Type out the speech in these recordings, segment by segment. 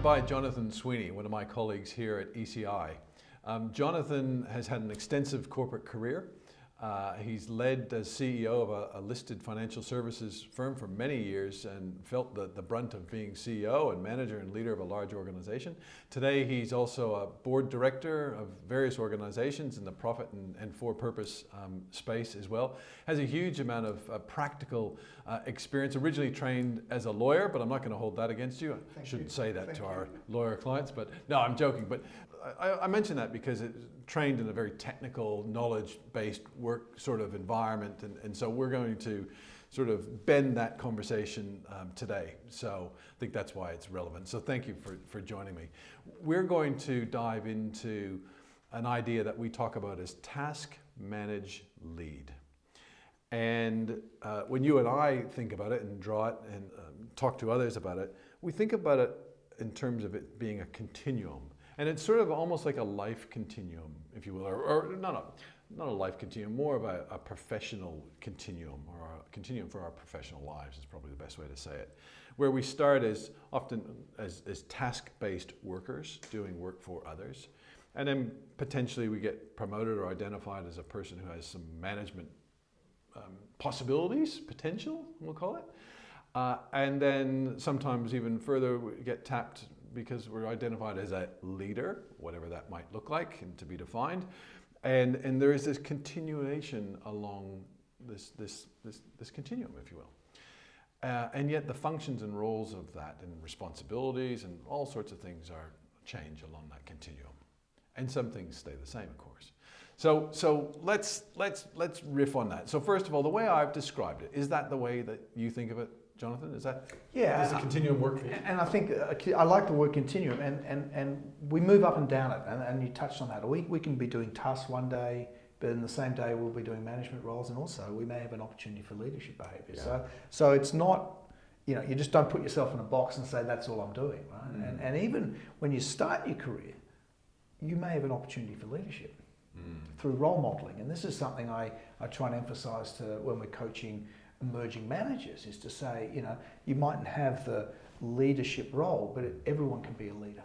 by Jonathan Sweeney, one of my colleagues here at ECI. Jonathan has had an extensive corporate career. He's led as CEO of a listed financial services firm for many years and felt the brunt of being CEO and manager and leader of a large organization. Today he's also a board director of various organizations in the profit and for-purpose space as well. Has a huge amount of practical experience, originally trained as a lawyer, but I'm not going to hold that against you. I shouldn't say that to our lawyer clients, but no, I'm joking. But I mention that because it's trained in a very technical, knowledge-based work sort of environment, and so we're going to sort of bend that conversation today. So I think that's why it's relevant. So thank you for joining me. We're going to dive into an idea that we talk about as task, manage, lead. And when you and I think about it and draw it and talk to others about it, we think about it in terms of it being a continuum. And it's sort of almost like a life continuum, if you will, or not a life continuum, more of a professional continuum, or a continuum for our professional lives is probably the best way to say it. Where we start as often as task-based workers doing work for others, and then potentially we get promoted or identified as a person who has some management possibilities, potential, we'll call it. And then sometimes even further we get tapped because we're identified as a leader, whatever that might look like and to be defined. And there is this continuation along this continuum, if you will. And yet the functions and roles of that and responsibilities and all sorts of things change along that continuum. And some things stay the same, of course. So let's riff on that. So first of all, the way I've described it, is that the way that you think of it, Jonathan? Is that does the continuum work for you? And I think I like the word continuum, and we move up and down it, and you touched on that. We can be doing tasks one day, but in the same day we'll be doing management roles, and also we may have an opportunity for leadership behaviour. Yeah. So it's not, you just don't put yourself in a box and say that's all I'm doing, right? And even when you start your career, you may have an opportunity for leadership through role modelling, and this is something I try and emphasise to when we're coaching emerging managers, is to say, you mightn't have the leadership role, but everyone can be a leader.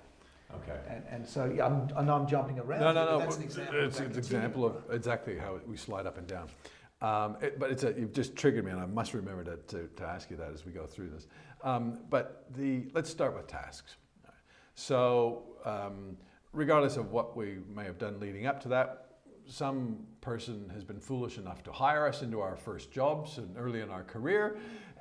Okay. And so I know I'm jumping around. No. That's an example. It's an example of exactly how we slide up and down. But you've just triggered me, and I must remember to ask you that as we go through this. But let's start with tasks. So regardless of what we may have done leading up to that, some person has been foolish enough to hire us into our first jobs and early in our career.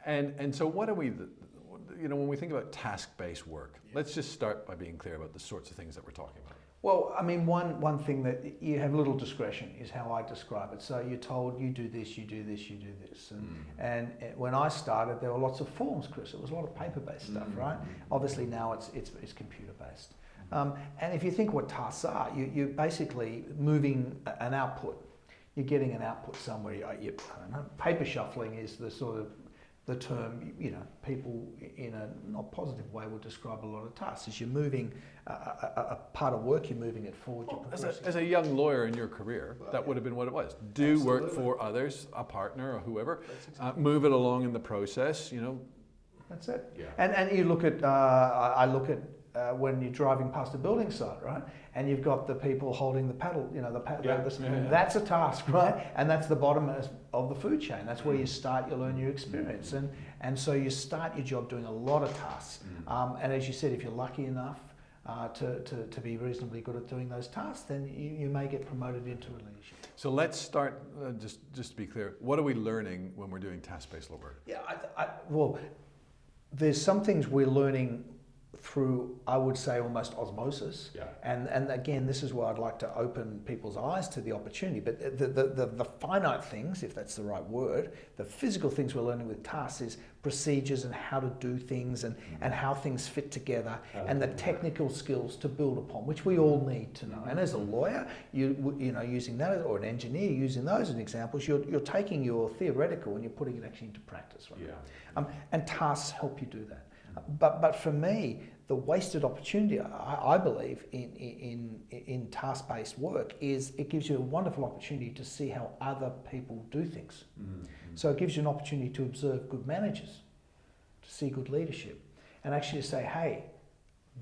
And so what do we, when we think about task-based work, let's just start by being clear about the sorts of things that we're talking about. Well, I mean, one thing that you have little discretion is how I describe it. So you're told you do this, you do this, you do this. And when I started, there were lots of forms, Chris. It was a lot of paper-based stuff, right? Obviously now it's computer-based. And if you think what tasks are, you're basically moving an output. You're getting an output somewhere. I don't know. Paper shuffling is the sort of the term, people in a not positive way would describe a lot of tasks. As you're moving a part of work, you're moving it forward. Well, as a young lawyer in your career, that would have been what it was. Do Absolutely. Work for others, a partner or whoever, exactly. Move it along in the process, That's it. Yeah. And you look at, I look at, when you're driving past a building site, right? And you've got the people holding the paddle, the spoon. That's a task, right? And that's the bottom of the food chain. That's where you start your learning experience. And so you start your job doing a lot of tasks. And as you said, if you're lucky enough to be reasonably good at doing those tasks, then you may get promoted into a leadership. So let's start, just to be clear, what are we learning when we're doing task-based work? Yeah, well, there's some things we're learning through, I would say, almost osmosis. Yeah. And again, this is where I'd like to open people's eyes to the opportunity. But the finite things, if that's the right word, the physical things we're learning with tasks is procedures and how to do things and how things fit together and the technical skills to build upon, which we all need to know. And as a lawyer, using that, or an engineer using those as examples, you're taking your theoretical and you're putting it actually into practice. Right? Yeah. And tasks help you do that. But for me, the wasted opportunity, I believe, in task-based work is it gives you a wonderful opportunity to see how other people do things. So it gives you an opportunity to observe good managers, to see good leadership, and actually to say, hey,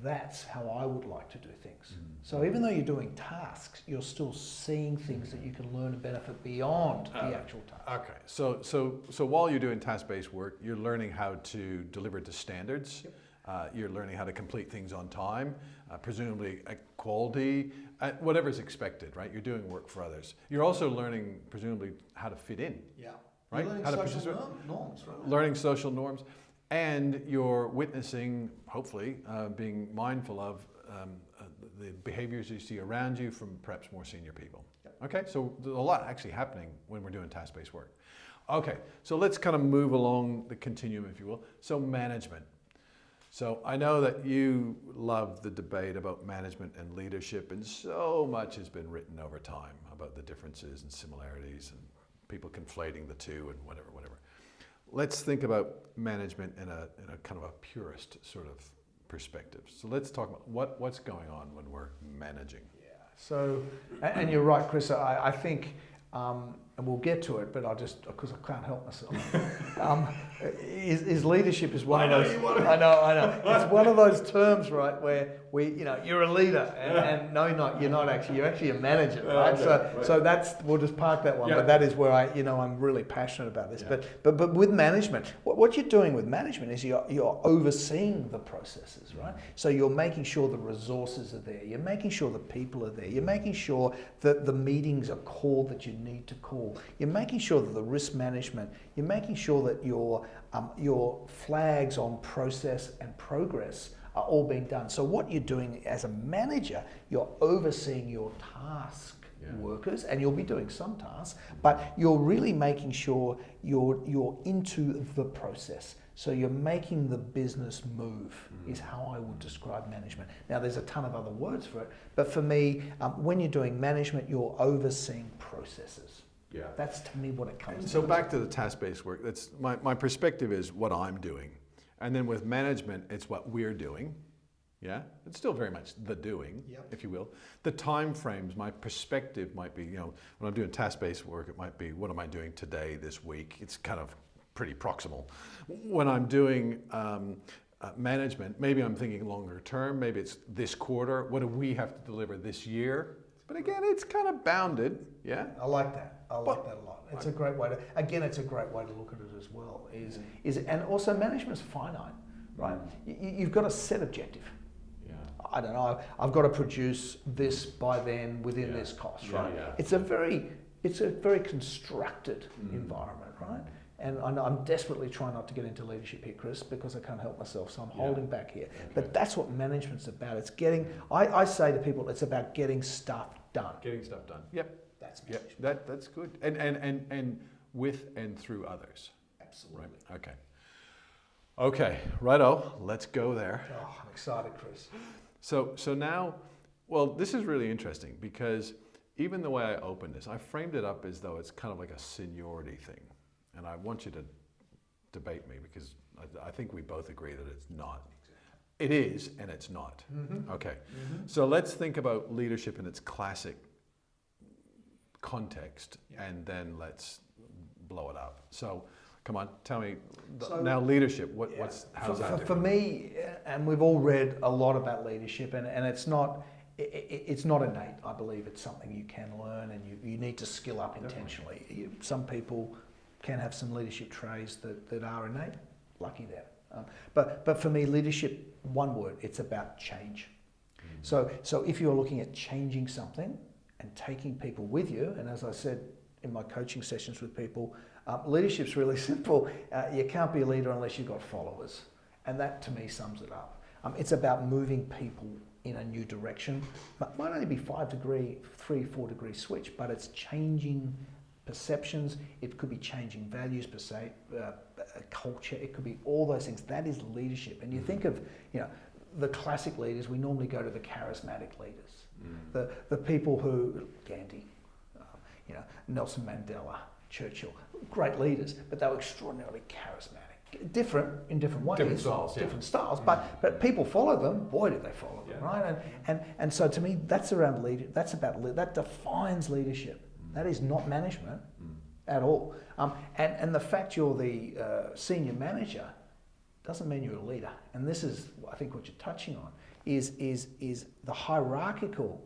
That's how I would like to do things. So even though you're doing tasks, you're still seeing things that you can learn and benefit beyond the actual task. Okay, so while you're doing task-based work, you're learning how to deliver to standards. Yep. You're learning how to complete things on time, presumably at quality, at whatever's expected, right? You're doing work for others. You're also learning, presumably, how to fit in. Yeah. Right? Learning How to social norms, right? Learning social norms. And you're witnessing, hopefully, being mindful of the behaviors you see around you from perhaps more senior people. Yep. Okay, so there's a lot actually happening when we're doing task-based work. Okay, so let's kind of move along the continuum, if you will. So management. So I know that you love the debate about management and leadership, and so much has been written over time about the differences and similarities and people conflating the two and whatever. Let's think about management in a kind of a purist sort of perspective. So let's talk about what's going on when we're managing. Yeah. So, and you're right, Chris. I think, and we'll get to it, but because I can't help myself. Is leadership is one of those. I know. It's one of those terms, right, where you're a leader, and no, you're not actually. You're actually a manager, right? So that's, we'll just park that one. Yeah. But that is where I'm really passionate about this. Yeah. But with management, what you're doing with management is you're overseeing the processes, right? So you're making sure the resources are there. You're making sure the people are there. You're making sure that the meetings are called that you need to call. You're making sure that the risk management. You're making sure that your flags on process and progress are all being done. So what you're doing as a manager, you're overseeing your task workers, and you'll be doing some tasks, but you're really making sure you're into the process. So you're making the business move is how I would describe management. Now there's a ton of other words for it, but for me, when you're doing management, you're overseeing processes. Yeah, that's to me what it comes to. So back to the task-based work. That's my perspective is what I'm doing, and then with management, it's what we're doing. Yeah, it's still very much the doing, if you will. The time frames, my perspective might be, when I'm doing task-based work, it might be what am I doing today, this week. It's kind of pretty proximal. When I'm doing management, maybe I'm thinking longer term. Maybe it's this quarter. What do we have to deliver this year? But again, it's kind of bounded, yeah? I like that. I like that a lot. It's a great way to, it's a great way to look at it as well. And also management's finite, right? You've got a set objective. Yeah. I don't know, I've got to produce this by then within this cost, right? Yeah. It's a very constructed environment, right? And I'm desperately trying not to get into leadership here, Chris, because I can't help myself, so I'm holding back here. Okay. But that's what management's about. It's I say to people, it's about getting stuff done. Getting stuff done. Yep. That's management. Yep. That's good. And with and through others. Absolutely. Right. Okay. Righto. Let's go there. Oh, I'm excited, Chris. So now, well, this is really interesting because even the way I opened this, I framed it up as though it's kind of like a seniority thing. And I want you to debate me because I think we both agree that it's not. It is and it's not. Mm-hmm. Okay. Mm-hmm. So let's think about leadership in its classic context and then let's blow it up. So come on, tell me, now leadership, how's that different? For me, and we've all read a lot about leadership and it's not innate. I believe it's something you can learn and you need to skill up intentionally. Some people can have some leadership traits that are innate. Lucky them. But for me, leadership, one word, it's about change. So if you're looking at changing something and taking people with you, and as I said in my coaching sessions with people, leadership's really simple. You can't be a leader unless you've got followers. And that to me sums it up. It's about moving people in a new direction. It might only be 4 degree switch, but it's changing perceptions, it could be changing values per se, culture, it could be all those things. That is leadership. And you think of, the classic leaders, we normally go to the charismatic leaders, the people who, Gandhi, Nelson Mandela, Churchill, great leaders, but they were extraordinarily charismatic. Different in different ways, different styles, but people follow them. Boy, did they follow them, right? And so to me, that's around leadership. That defines leadership. That is not management at all. And the fact you're the senior manager doesn't mean you're a leader. And this is, I think, what you're touching on. is the hierarchical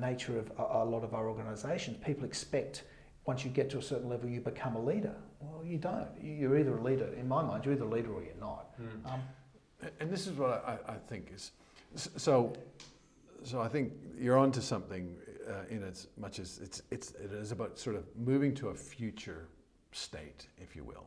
nature of a lot of our organisations. People expect once you get to a certain level, you become a leader. Well, you don't. You're either a leader. In my mind, you're either a leader or you're not. And this is what I think is so. So I think you're onto something in as much as it is about sort of moving to a future state, if you will.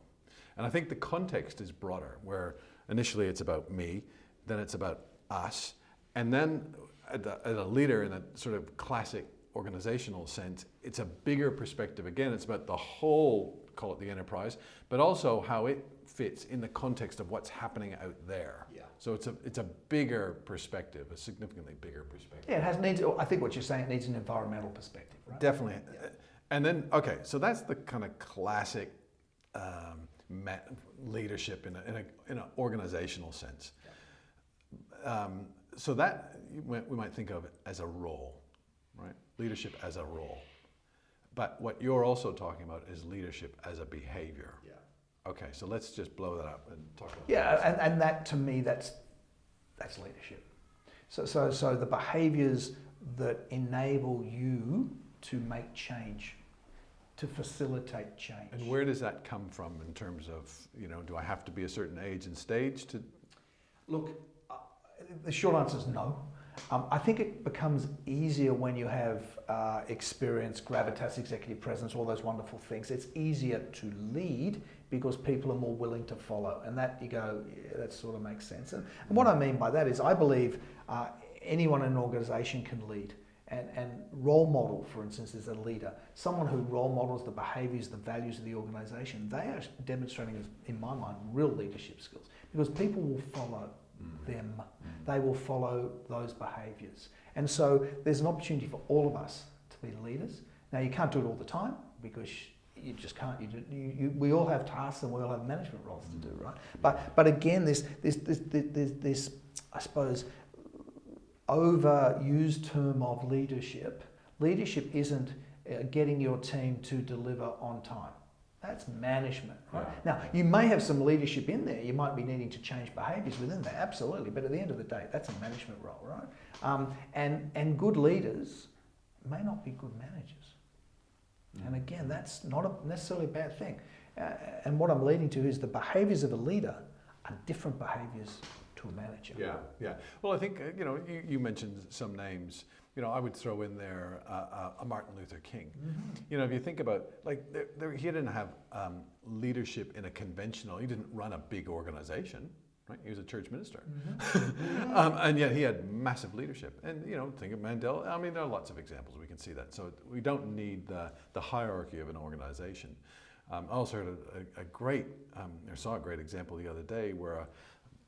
And I think the context is broader, where initially it's about me, then it's about us, and then at a leader in a sort of classic organizational sense, it's a bigger perspective. Again, it's about the whole, call it the enterprise, but also how it fits in the context of what's happening out there. Yeah. So it's a bigger perspective, a significantly bigger perspective. Yeah, I think what you're saying, it needs an environmental perspective, right? Definitely. Yeah. And then, okay, so that's the kind of classic leadership in an organizational sense. Yeah. So that we might think of it as a role, right? Leadership as a role. But what you're also talking about is leadership as a behavior. Yeah. Okay, so let's just blow that up and talk about that. Yeah, and that to me, that's leadership. So the behaviours that enable you to make change, to facilitate change. And where does that come from in terms of, do I have to be a certain age and stage to? Look, the short answer is no. I think it becomes easier when you have experience, gravitas, executive presence, all those wonderful things. It's easier to lead because people are more willing to follow. And that you go, yeah, that sort of makes sense. And what I mean by that is I believe anyone in an organisation can lead. And role model, for instance, is a leader. Someone who role models the behaviours, the values of the organisation, they are demonstrating, in my mind, real leadership skills. Because people will follow them. They will follow those behaviours. And so there's an opportunity for all of us to be leaders. Now, you can't do it all the time because you just can't. We all have tasks and we all have management roles to do, right? But again, this I suppose, overused term of leadership. Leadership isn't getting your team to deliver on time. That's management, right? Yeah. Now, you may have some leadership in there. You might be needing to change behaviours within that, absolutely. But at the end of the day, that's a management role, right? And good leaders may not be good managers. And again, that's not necessarily a bad thing. And what I'm leading to is the behaviours of a leader are different behaviours to a manager. Yeah. Well, I think, you mentioned some names. I would throw in there a Martin Luther King. Mm-hmm. If you think about, he didn't have leadership in a conventional, he didn't run a big organization, right? He was a church minister. Mm-hmm. And yet he had massive leadership. And, think of Mandela. I mean, there are lots of examples we can see that. So we don't need the hierarchy of an organization. I also heard saw a great example the other day where a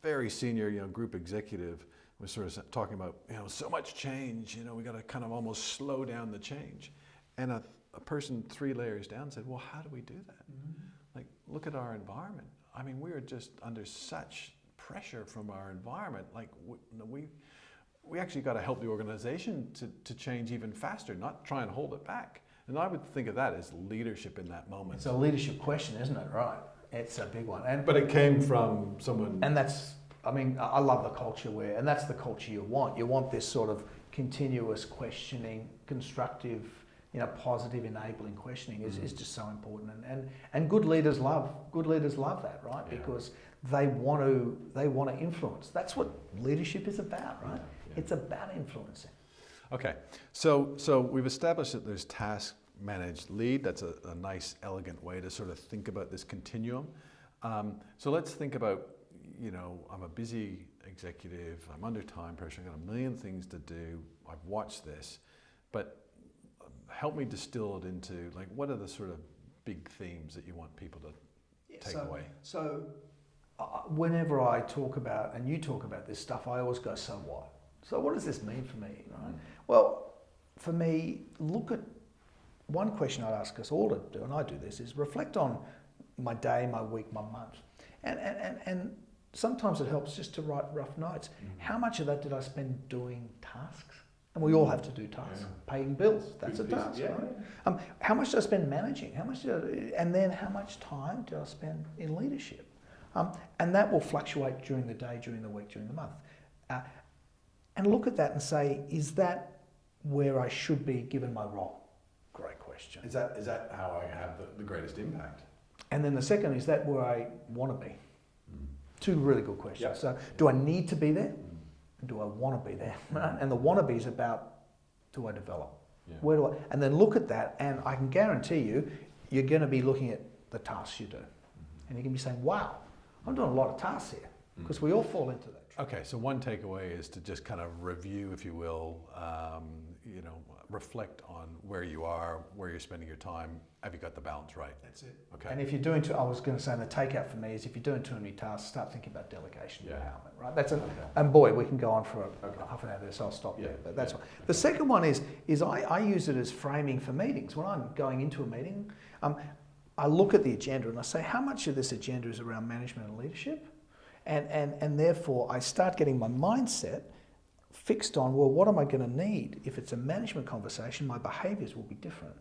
very senior, group executive was sort of talking about, so much change, we got to kind of almost slow down the change. And a person 3 layers down said, well, how do we do that? Mm-hmm. Look at our environment. I mean, we are just under such pressure from our environment. We actually got to help the organization to change even faster, not try and hold it back. And I would think of that as leadership in that moment. It's a leadership question, isn't it? Right. It's a big one. But it came from someone. And I love the culture and that's the culture you want. You want this sort of continuous questioning, constructive, positive, enabling questioning is just so important. And good leaders love that, right? Yeah. Because they want to influence. That's what leadership is about, right? Yeah. It's about influencing. Okay, so we've established that there's task, manage, lead. That's a nice, elegant way to sort of think about this continuum. So let's think about, I'm a busy executive, I'm under time pressure, I've got a million things to do, I've watched this, but help me distill it into, what are the sort of big themes that you want people to take away? So whenever I talk about, and you talk about this stuff, I always go, so what? So what does this mean for me, right? Well, for me, look at one question I'd ask us all to do, and I do this, is reflect on my day, my week, my month. And sometimes it helps just to write rough notes. Mm-hmm. How much of that did I spend doing tasks? And we all have to do tasks. Yeah. Paying bills, that's a task, right? How much did I spend managing? And then how much time did I spend in leadership? And that will fluctuate during the day, during the week, during the month. and look at that and say, is that where I should be given my role? Great question. Is that how I have the greatest impact? And then the second, is that where I want to be? Two really good questions. Yeah. So do I need to be there? And do I want to be there? Right? And the want to be is about, do I develop? Yeah. Where do I? And then look at that, and I can guarantee you, you're going to be looking at the tasks you do. And you're going to be saying, wow, I'm doing a lot of tasks here. Because we all fall into that. Okay, so one takeaway is to just kind of review, if you will, reflect on where you are, where you're spending your time. Have you got the balance right? That's it. Okay. And if you're doing I was going to say, the takeout for me is if you're doing too many tasks, start thinking about delegation and empowerment, right? That's and boy, we can go on for half an hour there, so I'll stop there. But that's one. The second one is I use it as framing for meetings. When I'm going into a meeting, I look at the agenda and I say, how much of this agenda is around management and leadership? And therefore, I start getting my mindset fixed on, well, what am I going to need? If it's a management conversation, my behaviours will be different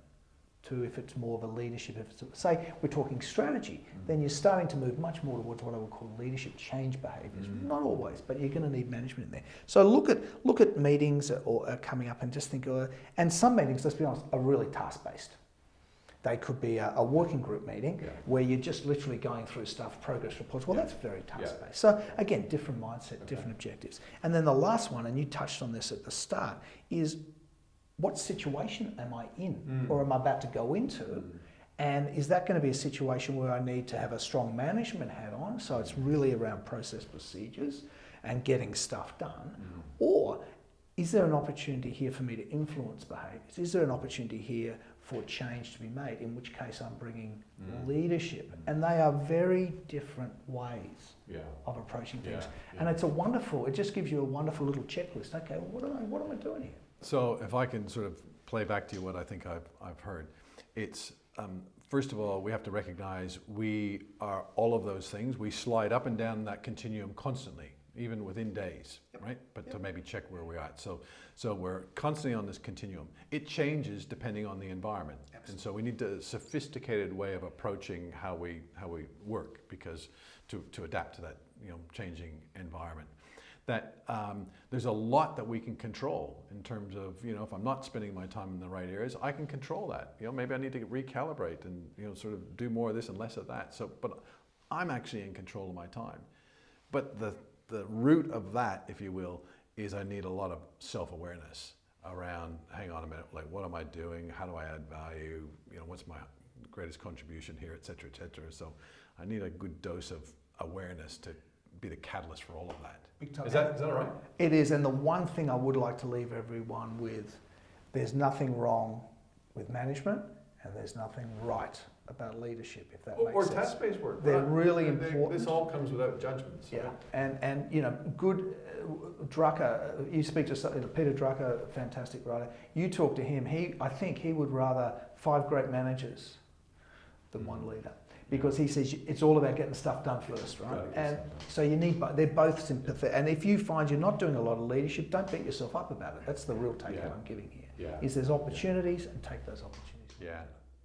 to if it's more of a leadership. If it's say we're talking strategy, then you're starting to move much more towards what I would call leadership change behaviours. Not always, but you're going to need management in there. So look at meetings or coming up and just think, and some meetings, let's be honest, are really task-based. They could be a working group meeting where you're just literally going through stuff, progress reports. Well, that's very task-based. So again, different mindset, different objectives. And then the last one, and you touched on this at the start, is what situation am I in or am I about to go into? And is that going to be a situation where I need to have a strong management hat on? So it's really around process procedures and getting stuff done. Or is there an opportunity here for me to influence behaviours? Is there an opportunity here for change to be made, in which case I'm bringing leadership? And they are very different ways of approaching things. And it's it just gives you a wonderful little checklist. Okay, what am I doing here? So if I can sort of play back to you what I think I've heard, it's first of all, we have to recognize we are all of those things. We slide up and down that continuum constantly, even within days, right? But to maybe check where we're at. So we're constantly on this continuum. It changes depending on the environment. Absolutely. And so we need a sophisticated way of approaching how we work, because to adapt to that changing environment. That there's a lot that we can control in terms of, if I'm not spending my time in the right areas, I can control that. Maybe I need to recalibrate and sort of do more of this and less of that. But I'm actually in control of my time. But the root of that, if you will, is I need a lot of self-awareness around, hang on a minute, like what am I doing? How do I add value? What's my greatest contribution here, et cetera, et cetera. So I need a good dose of awareness to be the catalyst for all of that. Is that all right? It is, and the one thing I would like to leave everyone with, there's nothing wrong with management and there's nothing right about leadership, if that makes sense. Or task-based work. They're really important. This all comes without judgments. Yeah, and good Drucker, you speak to Peter Drucker, fantastic writer, you talk to him, I think he would rather 5 great managers than one leader. Because he says it's all about getting stuff done first, right? And so you need they're both sympathetic. And if you find you're not doing a lot of leadership, don't beat yourself up about it. That's the real takeaway I'm giving here. Is there's opportunities and take those opportunities. Yeah,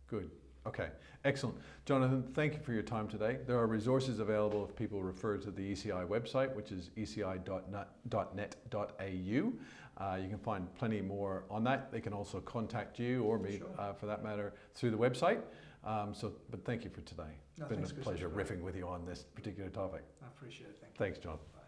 good. Okay, excellent. Jonathan, thank you for your time today. There are resources available if people refer to the ECI website, which is eci.net.au. You can find plenty more on that. They can also contact you or me, for that matter, through the website. But thank you for today. It's been a pleasure riffing with you on this particular topic. I appreciate it. Thank you. Thanks, John. Bye.